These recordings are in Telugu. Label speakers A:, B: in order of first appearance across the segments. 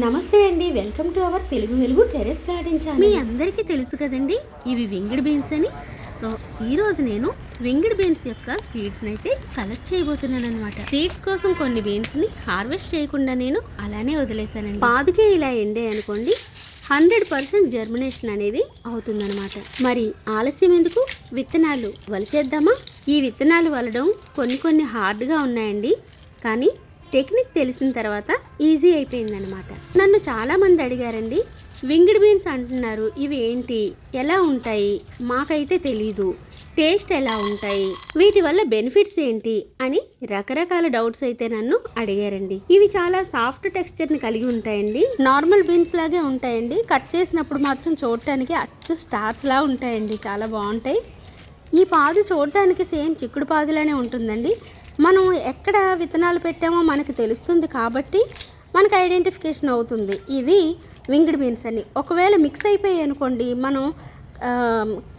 A: నమస్తే అండి, వెల్కమ్ టు అవర్ తెలుగు వెలుగు టెరెస్ గార్డెన్ ఛానల్. మీ అందరికీ తెలుసు కదండి ఇవి వింగిడ్ బీన్స్ అని. సో ఈరోజు నేను వింగిడ్ బీన్స్ యొక్క సీడ్స్ని అయితే కలెక్ట్ చేయబోతున్నాను అనమాట. సీడ్స్ కోసం కొన్ని బీన్స్ని హార్వెస్ట్ చేయకుండా నేను అలానే వదిలేసానండి. పాదుకే ఇలా ఎండే అనుకోండి 100% జర్మినేషన్ అనేది అవుతుందన్నమాట. మరి ఆలస్యం ఎందుకు, విత్తనాలు వలిచేద్దామా? ఈ విత్తనాలు వలడం కొన్ని హార్డ్గా ఉన్నాయండి, కానీ టెక్నిక్ తెలిసిన తర్వాత ఈజీ అయిపోయిందనమాట. నన్ను చాలామంది అడిగారండి, వింగిడ్ బీన్స్ అంటున్నారు, ఇవి ఏంటి, ఎలా ఉంటాయి, మాకైతే తెలీదు, టేస్ట్ ఎలా ఉంటాయి, వీటి వల్ల బెనిఫిట్స్ ఏంటి అని రకరకాల డౌట్స్ అయితే నన్ను అడిగారండి. ఇవి చాలా సాఫ్ట్ టెక్స్చర్ని కలిగి ఉంటాయండి, నార్మల్ బీన్స్ లాగే ఉంటాయండి. కట్ చేసినప్పుడు మాత్రం చూడటానికి అచ్చు స్టార్స్ లా ఉంటాయండి, చాలా బాగుంటాయి. ఈ పాదు చూడటానికి సేమ్ చిక్కుడు పాదులానే ఉంటుందండి. మనం ఎక్కడ విత్తనాలు పెట్టామో మనకు తెలుస్తుంది కాబట్టి మనకు ఐడెంటిఫికేషన్ అవుతుంది ఇది వింగిడ్ బీన్స్ అని. ఒకవేళ మిక్స్ అయిపోయాయి అనుకోండి, మనం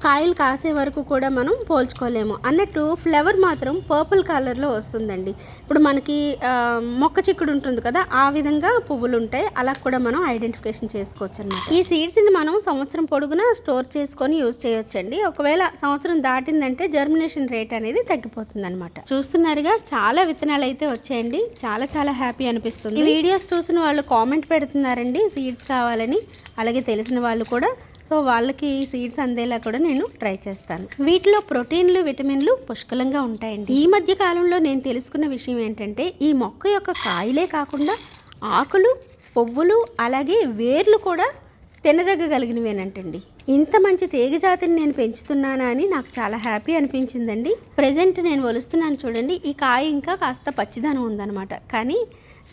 A: కాయలు కాసే వరకు కూడా మనం పోల్చుకోలేము అన్నట్టు. ఫ్లవర్ మాత్రం పర్పుల్ కలర్లో వస్తుందండి. ఇప్పుడు మనకి మొక్క చిక్కుడు ఉంటుంది కదా, ఆ విధంగా పువ్వులు ఉంటాయి, అలా కూడా మనం ఐడెంటిఫికేషన్ చేసుకోవచ్చు అన్నమాట. ఈ సీడ్స్ని మనం సంవత్సరం పొడుగునా స్టోర్ చేసుకొని యూజ్ చేయొచ్చండి. ఒకవేళ సంవత్సరం దాటిందంటే జర్మినేషన్ రేట్ అనేది తగ్గిపోతుంది అనమాట. చూస్తున్నారుగా, చాలా విత్తనాలు అయితే వచ్చాయండి. చాలా హ్యాపీ అనిపిస్తుంది. ఈ వీడియోస్ చూసిన వాళ్ళు కామెంట్ పెడుతున్నారండి సీడ్స్ కావాలని, అలాగే తెలిసిన వాళ్ళు కూడా. సో వాళ్ళకి సీడ్స్ అందేలా కూడా నేను ట్రై చేస్తాను. వీటిలో ప్రోటీన్లు, విటమిన్లు పుష్కలంగా ఉంటాయండి. ఈ మధ్య కాలంలో నేను తెలుసుకున్న విషయం ఏంటంటే, ఈ మొక్క యొక్క కాయలే కాకుండా ఆకులు, పువ్వులు, అలాగే వేర్లు కూడా తినదగ్గగలిగినవేనంటండి. ఇంత మంచి తీగ జాతిని నేను పెంచుతున్నానా అని నాకు చాలా హ్యాపీ అనిపించిందండి. ప్రజెంట్ నేను ఒలుస్తున్నాను చూడండి, ఈ కాయ ఇంకా కాస్త పచ్చిదనం ఉందన్నమాట, కానీ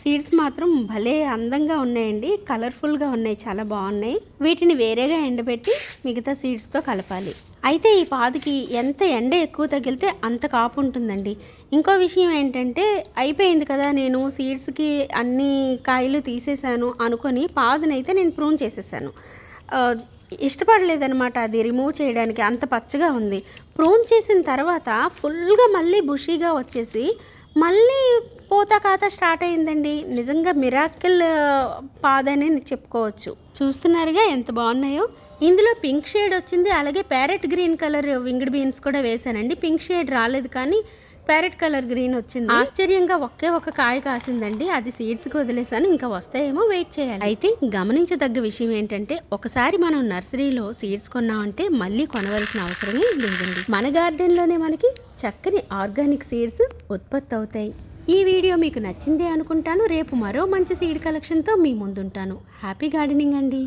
A: సీడ్స్ మాత్రం భలే అందంగా ఉన్నాయండి, కలర్ఫుల్గా ఉన్నాయి, చాలా బాగున్నాయి. వీటిని వేరేగా ఎండబెట్టి మిగతా సీడ్స్తో కలపాలి. అయితే ఈ పాదుకి ఎంత ఎండ ఎక్కువ తగిలితే అంత కాపు ఉంటుందండి. ఇంకో విషయం ఏంటంటే, అయిపోయింది కదా, నేను సీడ్స్కి అన్ని కాయలు తీసేసాను అనుకొని పాదునైతే నేను ప్రూన్ చేసేసాను. ఇష్టపడలేదనమాట అది రిమూవ్ చేయడానికి, అంత పచ్చగా ఉంది. ప్రూన్ చేసిన తర్వాత ఫుల్గా మళ్ళీ బుషీగా వచ్చేసి మళ్ళీ పూత కాత స్టార్ట్ అయిందండి. నిజంగా మిరాకిల్ పాదని చెప్పుకోవచ్చు. చూస్తున్నారుగా ఎంత బాగున్నాయో. ఇందులో పింక్ షేడ్ వచ్చింది, అలాగే parrot green colour winged beans కూడా వేసానండి. పింక్ షేడ్ రాలేదు, కానీ ప్యారెట్ కలర్ గ్రీన్ వచ్చింది. ఆశ్చర్యంగా ఒకే ఒక కాయ కాసిందండి, అది సీడ్స్కి వదిలేసాను, ఇంకా వస్తాయేమో వెయిట్ చేయాలి. అయితే గమనించదగ్గ విషయం ఏంటంటే, ఒకసారి మనం నర్సరీలో సీడ్స్ కొన్నామంటే మళ్ళీ కొనవలసిన అవసరమే లేదండి. మన గార్డెన్లోనే మనకి చక్కని ఆర్గానిక్ సీడ్స్ ఉత్పత్తి అవుతాయి. ఈ వీడియో మీకు నచ్చిందే అనుకుంటాను. రేపు మరో మంచి సీడ్ కలెక్షన్తో మీ ముందుంటాను. హ్యాపీ గార్డెనింగ్ అండి.